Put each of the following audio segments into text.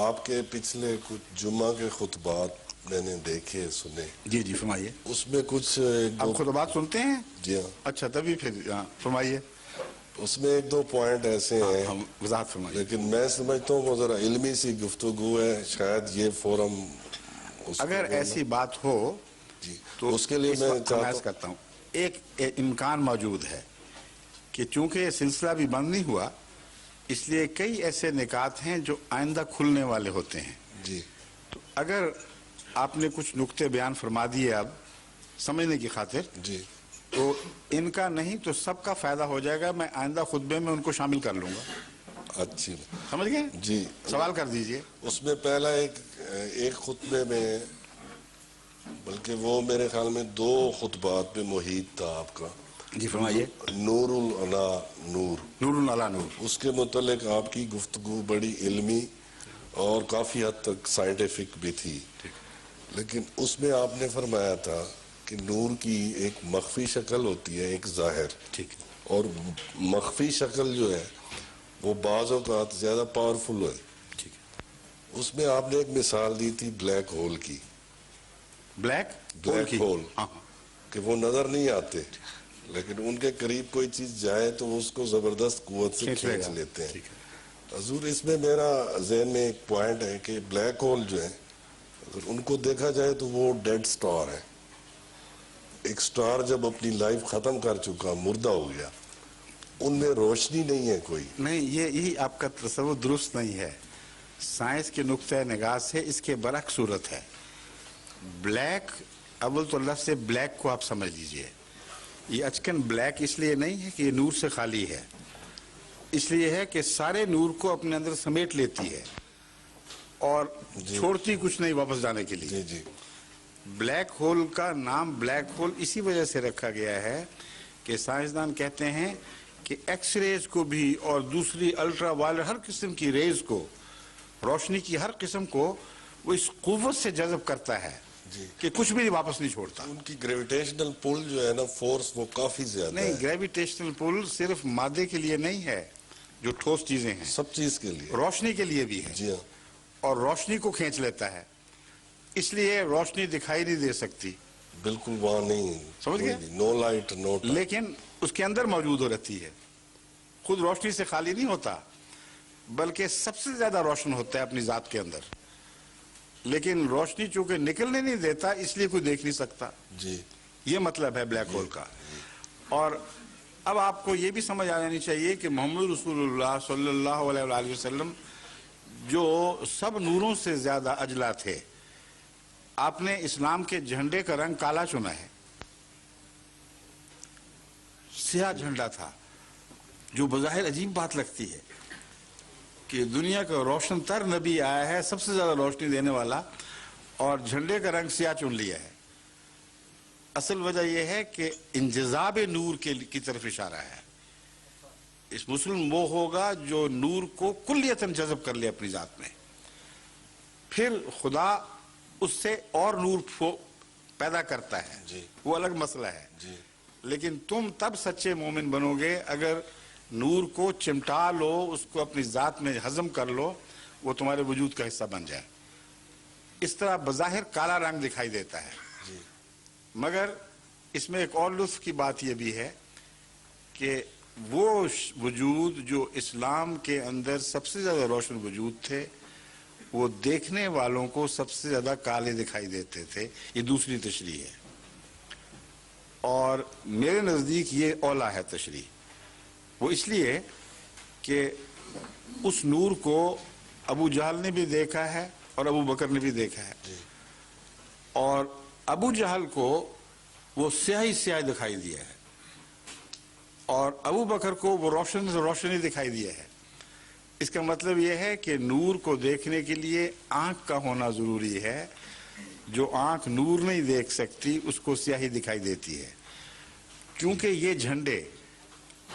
آپ کے پچھلے کچھ جمعہ کے خطبات میں نے دیکھے سنے. جی جی فرمائیے. اس میں کچھ آپ خطبات سنتے ہیں؟ جی ہاں. اچھا تبھی پھر فرمائیے. اس میں ایک دو پوائنٹ ایسے ہیں ہم وضاحت فرمائیے. لیکن میں سمجھتا ہوں وہ ذرا علمی سی گفتگو ہے, شاید یہ فورم اگر ایسی بات ہو جی تو اس کے لیے میں عرض کرتا ہوں ایک امکان موجود ہے کہ چونکہ یہ سلسلہ بھی بند نہیں ہوا اس لیے کئی ایسے نکات ہیں جو آئندہ کھلنے والے ہوتے ہیں. جی تو اگر آپ نے کچھ نکتے بیان فرما دیے اب سمجھنے کی خاطر جی تو ان کا نہیں تو سب کا فائدہ ہو جائے گا. میں آئندہ خطبے میں ان کو شامل کر لوں گا. اچھی سمجھ گئے؟ جی سوال کر دیجئے. اس میں پہلا ایک خطبے میں, بلکہ وہ میرے خیال میں 2 خطبات پہ محیط تھا آپ کا. جی فرمائیے. نور العلا نور, نور العلا نور. اس کے متعلق آپ کی گفتگو بڑی علمی اور کافی حد تک سائنٹیفک بھی تھی, لیکن اس میں آپ نے فرمایا تھا کہ نور کی ایک مخفی شکل ہوتی ہے, ایک ظاہر, ٹھیک, اور مخفی شکل جو ہے وہ بعض اوقات زیادہ پاورفل ہے. ٹھیک. اس میں آپ نے ایک مثال دی تھی بلیک ہول کی. بلیک ہول کہ وہ نظر نہیں آتے لیکن ان کے قریب کوئی چیز جائے تو اس کو زبردست قوت سے کھینچ لیتے ہیں. حضور اس میں میرا ذہن میں ایک پوائنٹ ہے کہ بلیک ہول جو ہے اگر ان کو دیکھا جائے تو وہ ڈیڈ سٹار ہے. ایک سٹار جب اپنی لائف ختم کر چکا, مردہ ہو گیا, ان میں روشنی نہیں ہے کوئی. نہیں, یہی آپ کا تصور درست نہیں ہے. سائنس کے نقطۂ نگاہ سے اس کے برعکس صورت ہے. بلیک اول تو لفظ سے بلیک کو آپ سمجھ لیجئے. یہ اچکن بلیک اس لیے نہیں ہے کہ یہ نور سے خالی ہے, اس لیے ہے کہ سارے نور کو اپنے اندر سمیٹ لیتی ہے اور چھوڑتی کچھ نہیں واپس جانے کے لیے. جی بلیک ہول کا نام بلیک ہول اسی وجہ سے رکھا گیا ہے کہ سائنسدان کہتے ہیں کہ ایکس ریز کو بھی اور دوسری الٹرا وائلٹ ہر قسم کی ریز کو, روشنی کی ہر قسم کو وہ اس قوت سے جذب کرتا ہے کہ کچھ بھی واپس نہیں چھوڑتا. ان کی گریویٹیشنل پول جو ہے نا, فورس, وہ کافی زیادہ ہے. نہیں, گریویٹیشنل پول صرف مادے کے لیے نہیں ہے جو ٹھوس چیزیں ہیں, سب چیز کے لیے, روشنی کے لیے بھی ہے. جی ہاں. اور روشنی کو کھینچ لیتا ہے, اس لیے روشنی دکھائی نہیں دے سکتی. بالکل وہاں نہیں, سمجھ گئے؟ نو لائٹ نو ٹائم. لیکن اس کے اندر موجود ہو رہتی ہے. خود روشنی سے خالی نہیں ہوتا بلکہ سب سے زیادہ روشن ہوتا ہے اپنی ذات کے اندر, لیکن روشنی چونکہ نکلنے نہیں دیتا اس لیے کوئی دیکھ نہیں سکتا. جی یہ مطلب ہے بلیک ہول کا. اور اب آپ کو یہ بھی سمجھ آ جانی چاہیے کہ محمد رسول اللہ صلی اللہ علیہ وآلہ وسلم جو سب نوروں سے زیادہ اجلا تھے, آپ نے اسلام کے جھنڈے کا رنگ کالا چنا ہے. سیاہ جھنڈا تھا, جو بظاہر عجیب بات لگتی ہے کہ دنیا کا روشن تر نبی آیا ہے, سب سے زیادہ روشنی دینے والا, اور جھنڈے کا رنگ سیاہ چن لیا ہے. اصل وجہ یہ ہے کہ انجذاب نور کی طرف اشارہ ہے. اس مسلم وہ ہوگا جو نور کو کلیتاً جذب کر لے اپنی ذات میں, پھر خدا اس سے اور نور پیدا کرتا ہے, وہ الگ مسئلہ ہے. لیکن تم تب سچے مومن بنو گے اگر نور کو چمٹا لو, اس کو اپنی ذات میں ہضم کر لو, وہ تمہارے وجود کا حصہ بن جائے. اس طرح بظاہر کالا رنگ دکھائی دیتا ہے, مگر اس میں ایک اور لطف کی بات یہ بھی ہے کہ وہ وجود جو اسلام کے اندر سب سے زیادہ روشن وجود تھے, وہ دیکھنے والوں کو سب سے زیادہ کالے دکھائی دیتے تھے. یہ دوسری تشریح ہے, اور میرے نزدیک یہ اولا ہے تشریح. وہ اس لیے کہ اس نور کو ابو جہل نے بھی دیکھا ہے اور ابو بکر نے بھی دیکھا ہے, اور ابو جہل کو وہ سیاہی سیاہ دکھائی دیا ہے اور ابو بکر کو وہ روشن سے روشنی دکھائی دیا ہے. اس کا مطلب یہ ہے کہ نور کو دیکھنے کے لیے آنکھ کا ہونا ضروری ہے. جو آنکھ نور نہیں دیکھ سکتی اس کو سیاہی دکھائی دیتی ہے, کیونکہ یہ جھنڈے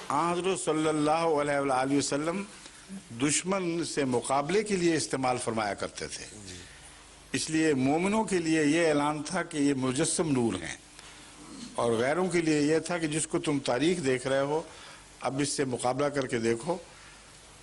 حضرت صلی اللہ علیہ وآلہ وسلم دشمن سے مقابلے کے لیے استعمال فرمایا کرتے تھے. اس لیے مومنوں کے لیے یہ اعلان تھا کہ یہ مجسم نور ہیں, اور غیروں کے لیے یہ تھا کہ جس کو تم تاریخ دیکھ رہے ہو اب اس سے مقابلہ کر کے دیکھو,